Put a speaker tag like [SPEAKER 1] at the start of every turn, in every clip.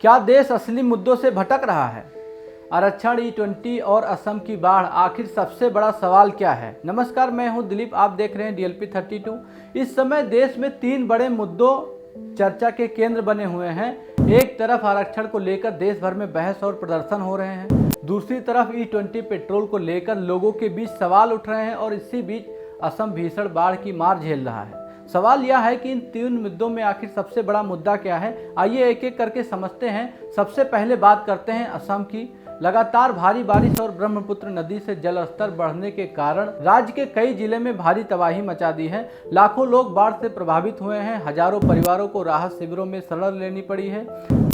[SPEAKER 1] क्या देश असली मुद्दों से भटक रहा है? आरक्षण, E20 और असम की बाढ़, आखिर सबसे बड़ा सवाल क्या है? नमस्कार, मैं हूं दिलीप, आप देख रहे हैं DLP 32। इस समय देश में 3 बड़े मुद्दों चर्चा के केंद्र बने हुए हैं। एक तरफ आरक्षण को लेकर देश भर में बहस और प्रदर्शन हो रहे हैं, दूसरी तरफ E20 पेट्रोल को लेकर लोगों के बीच सवाल उठ रहे हैं और इसी बीच असम भीषण बाढ़ की मार झेल रहा है। सवाल यह है कि इन 3 मुद्दों में आखिर सबसे बड़ा मुद्दा क्या है? आइए एक एक करके समझते हैं। सबसे पहले बात करते हैं असम की। लगातार भारी बारिश और ब्रह्मपुत्र नदी से जलस्तर बढ़ने के कारण राज्य के कई जिले में भारी तबाही मचा दी है। लाखों लोग बाढ़ से प्रभावित हुए हैं, हजारों परिवारों को राहत शिविरों में शरण लेनी पड़ी है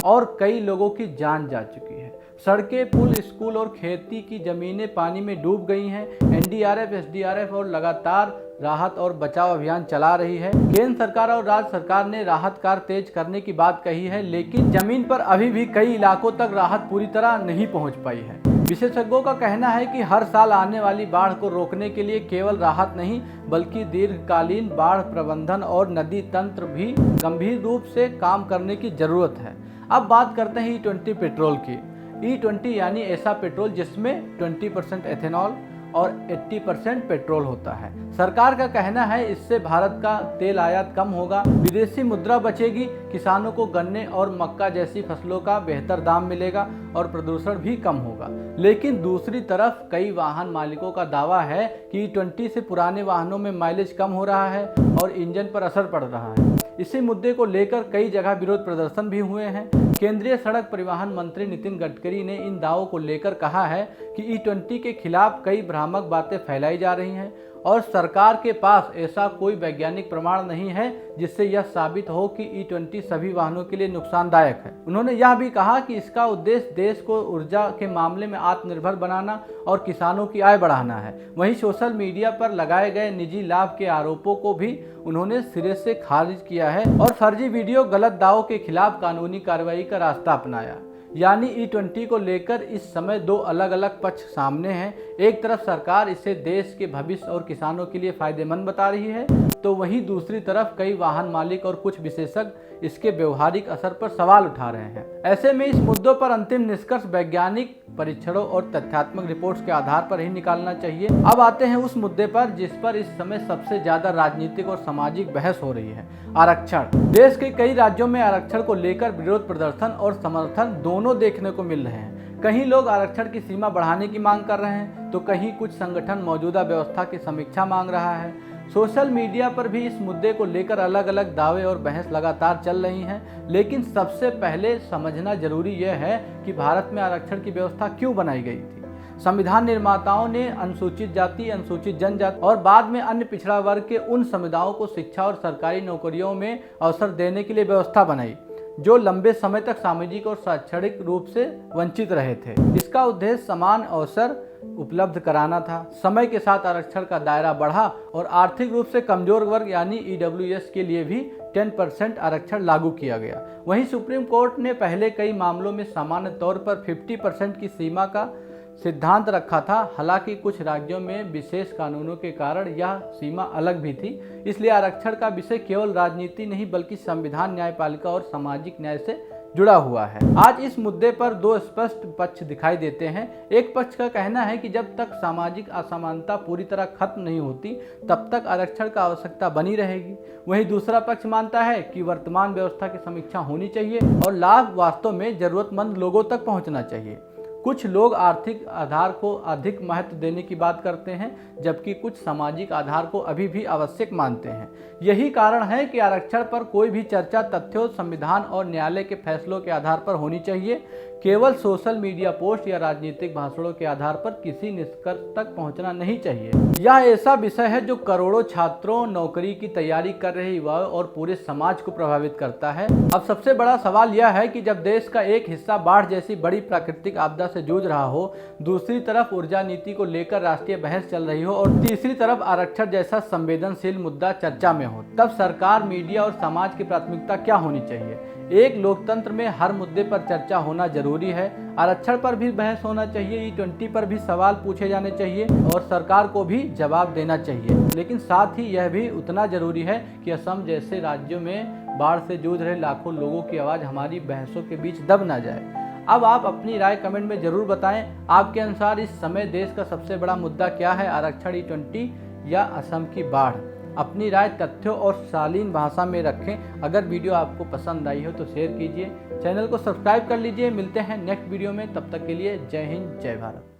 [SPEAKER 1] और कई लोगों की जान जा चुकी है। सड़कें, पुल, स्कूल और खेती की जमीनें पानी में डूब गई हैं। NDRF, SDRF और लगातार राहत और बचाव अभियान चला रही है। केंद्र सरकार और राज्य सरकार ने राहत कार्य तेज करने की बात कही है, लेकिन जमीन पर अभी भी कई इलाकों तक राहत पूरी तरह नहीं पहुंच पाई है। विशेषज्ञों का कहना है कि हर साल आने वाली बाढ़ को रोकने के लिए केवल राहत नहीं, बल्कि दीर्घकालीन बाढ़ प्रबंधन और नदी तंत्र भी गंभीर रूप से काम करने की जरूरत है। अब बात करते हैं E20 पेट्रोल की। E20 यानी ऐसा पेट्रोल जिसमें 20% एथेनॉल और 80% पेट्रोल होता है। सरकार का कहना है इससे भारत का तेल आयात कम होगा, विदेशी मुद्रा बचेगी, किसानों को गन्ने और मक्का जैसी फसलों का बेहतर दाम मिलेगा और प्रदूषण भी कम होगा। लेकिन दूसरी तरफ कई वाहन मालिकों का दावा है कि E20 से पुराने वाहनों में माइलेज कम हो रहा है और इंजन पर असर पड़ रहा है। इसी मुद्दे को लेकर कई जगह विरोध प्रदर्शन भी हुए हैं। केंद्रीय सड़क परिवहन मंत्री नितिन गडकरी ने इन दावों को लेकर कहा है कि E20 के खिलाफ कई भ्रामक बातें फैलाई जा रही हैं और सरकार के पास ऐसा कोई वैज्ञानिक प्रमाण नहीं है जिससे यह साबित हो कि E20 सभी वाहनों के लिए नुकसानदायक है। उन्होंने यह भी कहा कि इसका उद्देश्य देश को ऊर्जा के मामले में आत्मनिर्भर बनाना और किसानों की आय बढ़ाना है। वहीं सोशल मीडिया पर लगाए गए निजी लाभ के आरोपों को भी उन्होंने सिरे से खारिज किया है और फर्जी वीडियो, गलत दावों के खिलाफ कानूनी कार्रवाई का रास्ता अपनाया। यानी E20 को लेकर इस समय 2 अलग अलग पक्ष सामने हैं। एक तरफ सरकार इसे देश के भविष्य और किसानों के लिए फायदेमंद बता रही है, तो वहीं दूसरी तरफ कई वाहन मालिक और कुछ विशेषज्ञ इसके व्यवहारिक असर पर सवाल उठा रहे हैं। ऐसे में इस मुद्दों पर अंतिम निष्कर्ष वैज्ञानिक परीक्षणों और तथ्यात्मक रिपोर्ट्स के आधार पर ही निकालना चाहिए। अब आते हैं उस मुद्दे पर जिस पर इस समय सबसे ज्यादा राजनीतिक और सामाजिक बहस हो रही है, आरक्षण। देश के कई राज्यों में आरक्षण को लेकर विरोध प्रदर्शन और समर्थन दोनों देखने को मिल रहे हैं। कहीं लोग आरक्षण की सीमा बढ़ाने की मांग कर रहे हैं, तो कहीं कुछ संगठन मौजूदा व्यवस्था की समीक्षा मांग रहा है। सोशल मीडिया पर भी इस मुद्दे को लेकर अलग अलग दावे और बहस लगातार चल रही हैं, लेकिन सबसे पहले समझना जरूरी यह है कि भारत में आरक्षण की व्यवस्था क्यों बनाई गई थी। संविधान निर्माताओं ने अनुसूचित जाति, अनुसूचित जनजाति और बाद में अन्य पिछड़ा वर्ग के उन समुदायों को शिक्षा और सरकारी नौकरियों में अवसर देने के लिए व्यवस्था बनाई जो लंबे समय तक सामाजिक और शैक्षणिक रूप से वंचित रहे थे। इसका उद्देश्य समान अवसर उपलब्ध कराना था। समय के साथ आरक्षण का दायरा बढ़ा और आर्थिक रूप से कमजोर वर्ग यानी EWS के लिए भी 10% आरक्षण लागू किया गया। वहीं सुप्रीम कोर्ट ने पहले कई मामलों में सामान्य तौर पर 50% की सीमा का सिद्धांत रखा था। हालांकि कुछ राज्यों में विशेष कानूनों के कारण यह सीमा अलग भी थी। इसलिए आरक्षण का विषय केवल राजनीति नहीं बल्कि संविधान, न्यायपालिका और सामाजिक न्याय से जुड़ा हुआ है। आज इस मुद्दे पर 2 स्पष्ट पक्ष दिखाई देते हैं। एक पक्ष का कहना है कि जब तक सामाजिक असमानता पूरी तरह खत्म नहीं होती तब तक आरक्षण का आवश्यकता बनी रहेगी। वहीं दूसरा पक्ष मानता है कि वर्तमान व्यवस्था की समीक्षा होनी चाहिए और लाभ वास्तव में जरूरतमंद लोगों तक पहुंचना चाहिए। कुछ लोग आर्थिक आधार को अधिक महत्व देने की बात करते हैं, जबकि कुछ सामाजिक आधार को अभी भी आवश्यक मानते हैं। यही कारण है कि आरक्षण पर कोई भी चर्चा तथ्यों, संविधान और न्यायालय के फैसलों के आधार पर होनी चाहिए। केवल सोशल मीडिया पोस्ट या राजनीतिक भाषणों के आधार पर किसी निष्कर्ष तक पहुंचना नहीं चाहिए। यह ऐसा विषय है जो करोड़ों छात्रों, नौकरी की तैयारी कर रहे युवाओं और पूरे समाज को प्रभावित करता है। अब सबसे बड़ा सवाल यह है कि जब देश का एक हिस्सा बाढ़ जैसी बड़ी प्राकृतिक आपदा से जूझ रहा हो, दूसरी तरफ ऊर्जा नीति को लेकर राष्ट्रीय बहस चल रही हो और तीसरी तरफ आरक्षण जैसा संवेदनशील मुद्दा चर्चा में हो, तब सरकार, मीडिया और समाज की प्राथमिकता क्या होनी चाहिए? एक लोकतंत्र में हर मुद्दे पर चर्चा होना जरूरी है। आरक्षण पर भी बहस होना चाहिए, E20 पर भी सवाल पूछे जाने चाहिए और सरकार को भी जवाब देना चाहिए। लेकिन साथ ही यह भी उतना जरूरी है कि असम जैसे राज्यों में बाढ़ से जूझ रहे लाखों लोगों की आवाज़ हमारी बहसों के बीच दब ना जाए। अब आप अपनी राय कमेंट में ज़रूर बताएं। आपके अनुसार इस समय देश का सबसे बड़ा मुद्दा क्या है, आरक्षण, E20 या असम की बाढ़? अपनी राय तथ्यों और शालीन भाषा में रखें। अगर वीडियो आपको पसंद आई हो तो शेयर कीजिए, चैनल को सब्सक्राइब कर लीजिए। मिलते हैं नेक्स्ट वीडियो में, तब तक के लिए जय हिंद, जय भारत।